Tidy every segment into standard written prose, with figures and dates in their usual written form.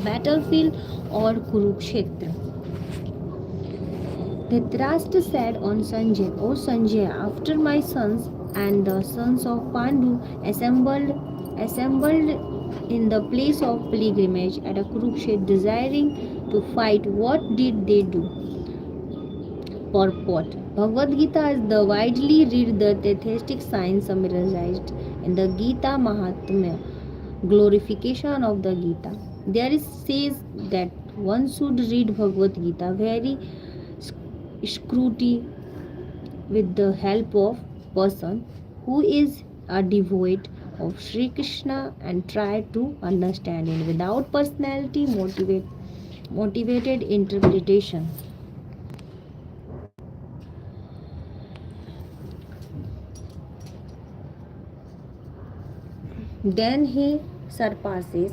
battlefield or Kurukshetra. Dhritarashtra said on Sanjay, O Sanjay, after my sons and the sons of Pandu assembled in the place of pilgrimage at a Kurukshetra desiring to fight, what did they do? Purport. Bhagavad Gita is the widely read the theistic science summarized in the Gita Mahatmya, glorification of the Gita. There is says that one should read Bhagavad Gita very scrutiny with the help of person who is a devote of Sri Krishna and try to understand it without personality motivated interpretation. Then he surpasses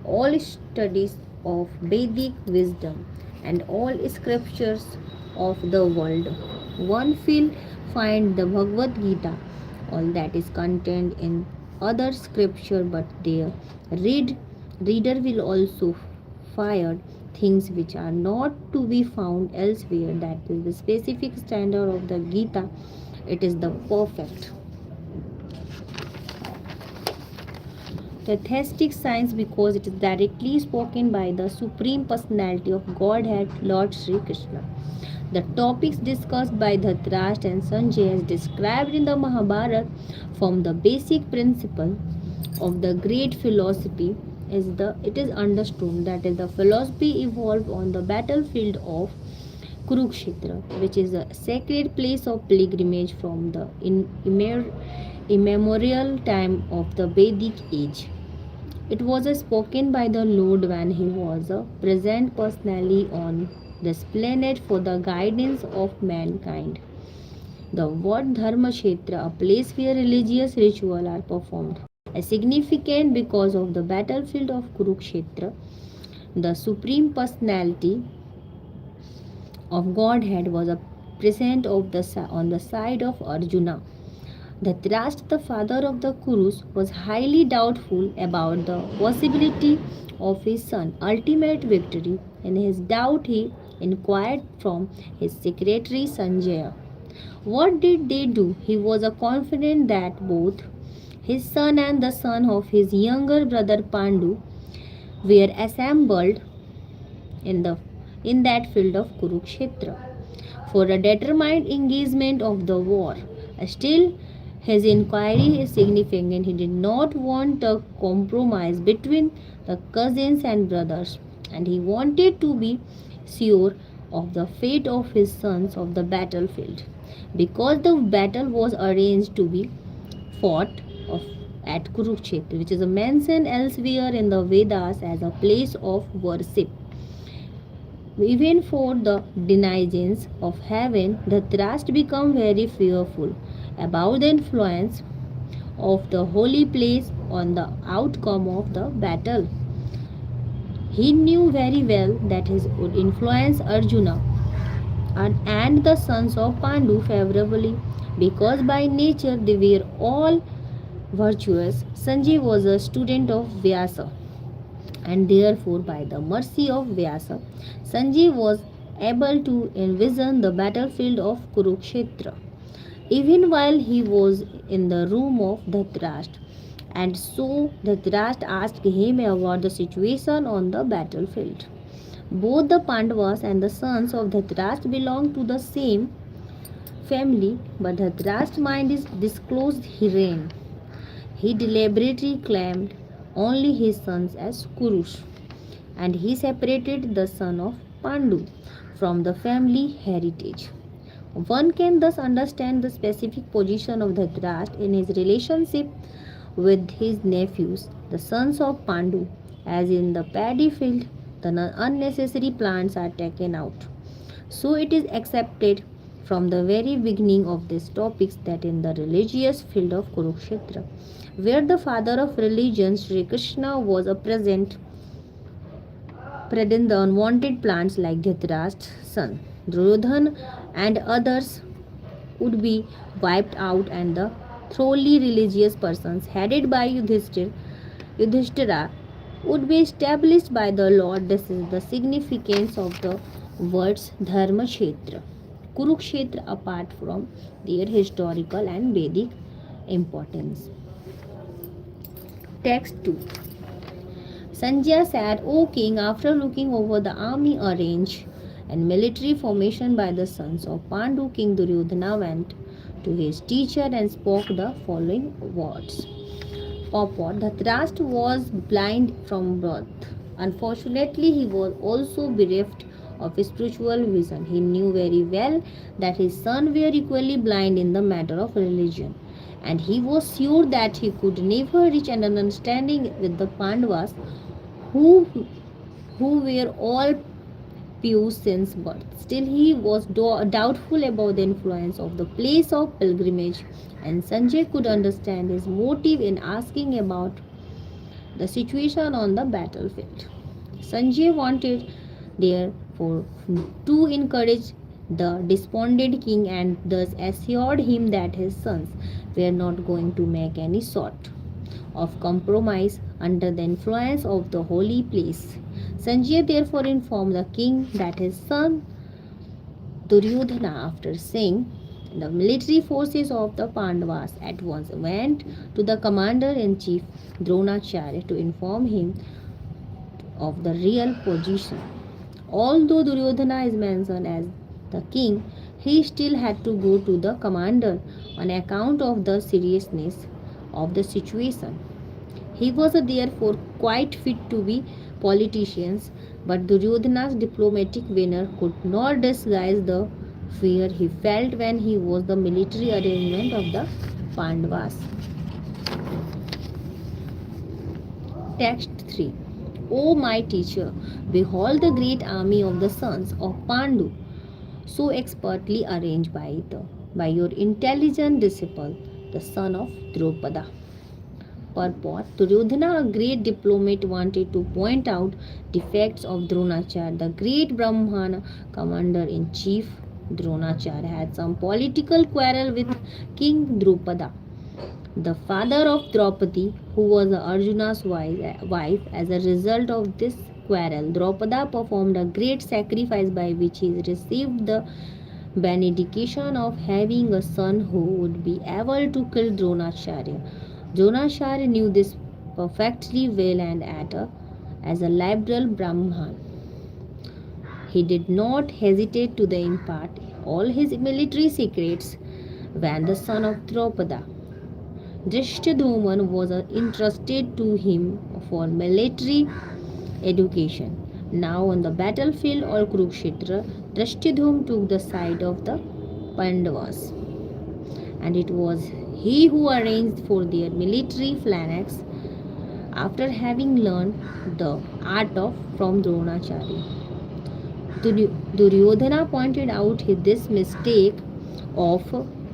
all studies of Vedic wisdom and all scriptures of the world. One will find the Bhagavad Gita, all that is contained in other scripture, but their reader will also find things which are not to be found elsewhere. That is the specific standard of the Gita. It is the perfect. The theistic science because it is directly spoken by the Supreme Personality of Godhead, Lord Sri Krishna. The topics discussed by Dhritarashtra and Sanjay as described in the Mahabharata from the basic principle of the great philosophy it is understood that is the philosophy evolved on the battlefield of Kurukshetra, which is a sacred place of pilgrimage from the immemorial time of the Vedic age. It was spoken by the Lord when he was present personally on this planet for the guidance of mankind. The word Dharma Kshetra, a place where religious rituals are performed, is significant because of the battlefield of Kurukshetra. The Supreme Personality of Godhead was a present on the side of Arjuna. Dhritarashtra, the father of the Kurus, was highly doubtful about the possibility of his son's ultimate victory. In his doubt, he inquired from his secretary Sanjaya. What did they do? He was confident that both his son and the son of his younger brother Pandu were assembled in the in that field of Kurukshetra for a determined engagement of the war. Still, his inquiry is significant. He did not want a compromise between the cousins and brothers, and he wanted to be sure of the fate of his sons of the battlefield. Because the battle was arranged to be fought of, at Kurukshetra, which is mentioned elsewhere in the Vedas as a place of worship. Even for the denizens of heaven, the thrust become very fearful about the influence of the holy place on the outcome of the battle. He knew very well that he would influence Arjuna and the sons of Pandu favorably because by nature they were all virtuous. Sanjay was a student of Vyasa, and therefore by the mercy of Vyasa, Sanjay was able to envision the battlefield of Kurukshetra even while he was in the room of Dhritarashtra. And so Dhritarashtra asked him about the situation on the battlefield. Both the Pandavas and the sons of Dhritarashtra belonged to the same family, but Dhritarashtra's mind is disclosed herein. He deliberately claimed only his sons as Kurus, and he separated the son of Pandu from the family heritage. One can thus understand the specific position of Dhritarashtra in his relationship with his nephews, the sons of Pandu, as in the paddy field, the unnecessary plants are taken out. So it is accepted from the very beginning of these topics that in the religious field of Kurukshetra, where the father of religion Sri Krishna was a present the unwanted plants like Dhritarashtra's son, Duryodhana and others would be wiped out and the thoroughly religious persons headed by Yudhishthira would be established by the Lord. This is the significance of the words Dharma Kshetra. Kurukshetra apart from their historical and Vedic importance. Text 2. Sanjaya said, O king, after looking over the army arranged and military formation by the sons of Pandu, King Duryodhana went to his teacher and spoke the following words. Purport: Dhritarashtra was blind from birth. Unfortunately, he was also bereft of spiritual vision. He knew very well that his sons were equally blind in the matter of religion, and he was sure that he could never reach an understanding with the Pandavas, who, who were all pious since birth. Still, he was doubtful about the influence of the place of pilgrimage, and Sanjay could understand his motive in asking about the situation on the battlefield. Sanjay wanted, therefore, to encourage the despondent king and thus assured him that his sons were not going to make any sort of compromise under the influence of the holy place. Sanjay therefore informed the king that his son Duryodhana, after seeing the military forces of the Pandavas, at once went to the commander in chief Dronacharya to inform him of the real position. Although Duryodhana is mentioned as the king, he still had to go to the commander on account of the seriousness of the situation. He was therefore quite fit to be politicians, but Duryodhana's diplomatic veneer could not disguise the fear he felt when he was the military arrangement of the Pandavas. Text 3. O my teacher, behold the great army of the sons of Pandu, so expertly arranged by your intelligent disciple, the son of Drupada. Purport: Duryodhana, a great diplomat, wanted to point out defects of Dronacharya. The great Brahmana commander in chief Dronacharya had some political quarrel with King Drupada, the father of Draupadi, who was Arjuna's wife. As a result of this quarrel, Drupada performed a great sacrifice by which he received the benediction of having a son who would be able to kill Dronacharya. Dronacharya knew this perfectly well, and as a liberal Brahman, he did not hesitate to impart all his military secrets when the son of Drupada, Drishtadhuman, was entrusted to him for military education. Now on the battlefield or Kurukshetra, Drishtadhum took the side of the Pandavas, and it was he who arranged for their military phalanx after having learned the art of from Dronacharya. Duryodhana pointed out this mistake of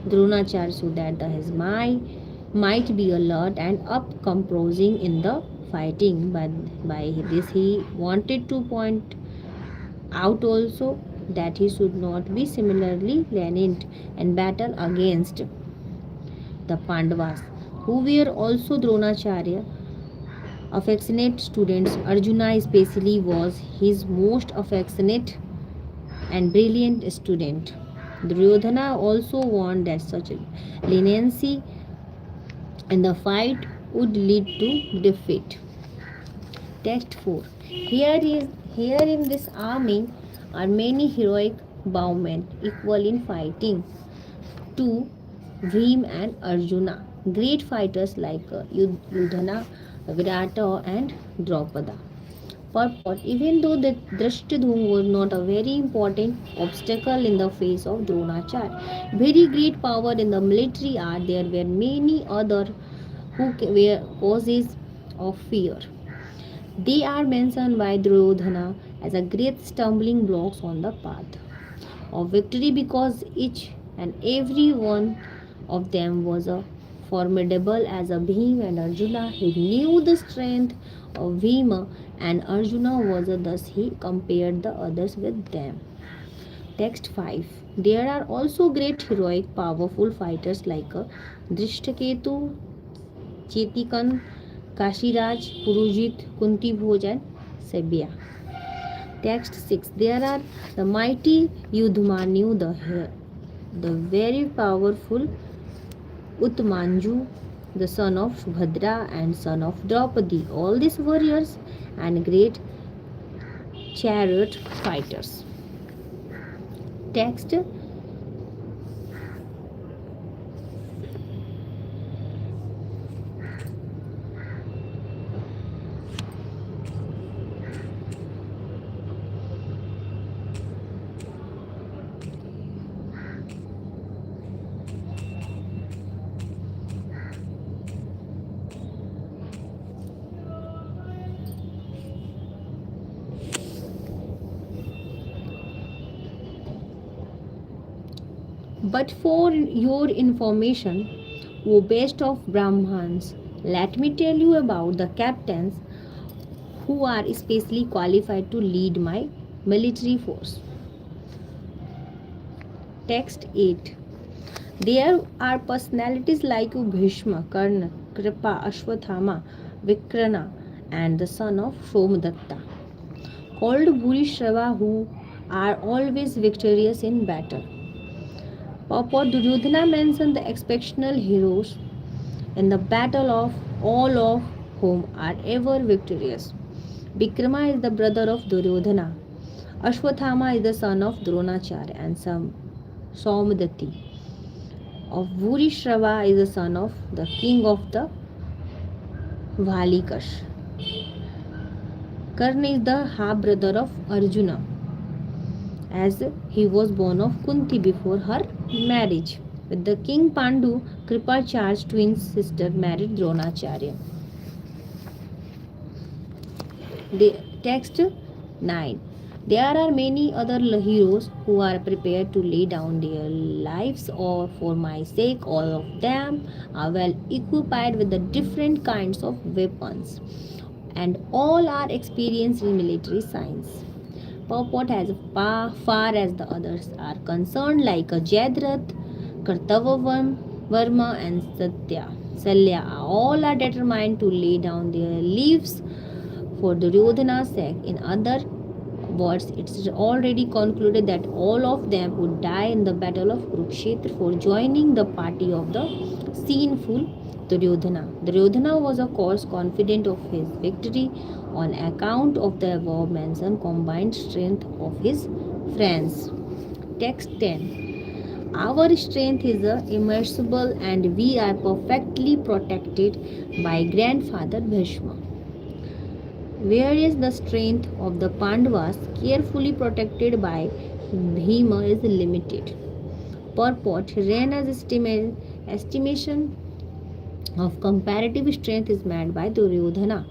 Dronacharya so that his might be alert and up composing in the fighting. But by this he wanted to point out also that he should not be similarly lenient and battle against the Pandavas, who were also Dronacharya affectionate students. Arjuna especially was his most affectionate and brilliant student. Duryodhana also warned that such leniency in the fight would lead to defeat. Text 4. Here in this army are many heroic bowmen equal in fighting to Bhim and Arjuna, great fighters like Yudhana, Virata, and Draupada. Purport: even though the Drishtadhum was not a very important obstacle in the face of Dronacharya, very great power in the military art, there were many other who were causes of fear. They are mentioned by Duryodhana as a great stumbling blocks on the path of victory, because each and every one of them was a formidable as a Bhima and Arjuna. He knew the strength of Bhima and Arjuna was thus he compared the others with them. Text 5. There are also great heroic powerful fighters like Drishtaketu, Chetikan, Kashiraj, Purujit, Kunti Bhoj, and Sebia. Text 6. There are the mighty Yudhmanyu, the very powerful Utmanju, the son of Subhadra and son of Draupadi. All these warriors and great chariot fighters. Text. But for your information, O best of Brahmans, let me tell you about the captains who are especially qualified to lead my military force. Text 8. There are personalities like Bhishma, Karna, Kripa, Ashwathama, Vikrana, and the son of Somadatta, called Bhurishrava, who are always victorious in battle. Purport Duryodhana mentioned the exceptional heroes in the battle of all of whom are ever victorious. Vikrama is the brother of Duryodhana. Ashwathama is the son of Dronacharya and Somadati. Of Bhurishrava is the son of the king of the Valikash. Karna is the half brother of Arjuna, as he was born of Kunti before her marriage. With the king Pandu, Kripacharya's twin sister married Dronacharya. The text 9. There are many other heroes who are prepared to lay down their lives or for my sake. All of them are well equipped with the different kinds of weapons and all are experienced in military science. Purport as far as the others are concerned, like a Jadrath, Kartavavam, Varma, and Salya, all are determined to lay down their lives for Duryodhana's sake. In other words, it is already concluded that all of them would die in the battle of Kurukshetra for joining the party of the sinful Duryodhana. Duryodhana was, of course, confident of his victory on account of the above mentioned combined strength of his friends. Text 10. Our strength is immeasurable and we are perfectly protected by grandfather Bhishma. Whereas the strength of the Pandavas, carefully protected by Bhima, is limited. Purport. Rena's estimation of comparative strength is made by Duryodhana.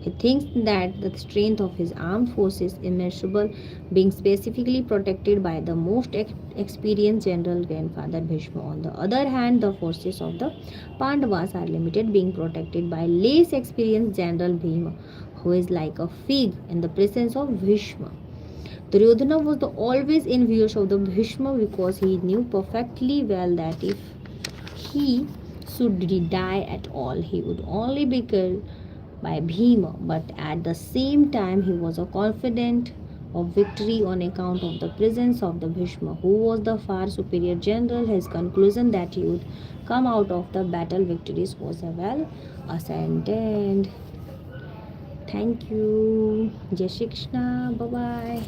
He thinks that the strength of his armed forces is immeasurable, being specifically protected by the most experienced general grandfather Bhishma. On the other hand, the forces of the Pandavas are limited, being protected by less experienced general Bhima, who is like a fig in the presence of Bhishma. Duryodhana was always envious of the Bhishma because he knew perfectly well that if he should die at all, he would only be killed by Bhima, but at the same time he was confident of victory on account of the presence of the Bhishma, who was the far superior general. His conclusion that he would come out of the battle victorious was well ascertained. Thank you. Jai Shri Krishna. Bye bye.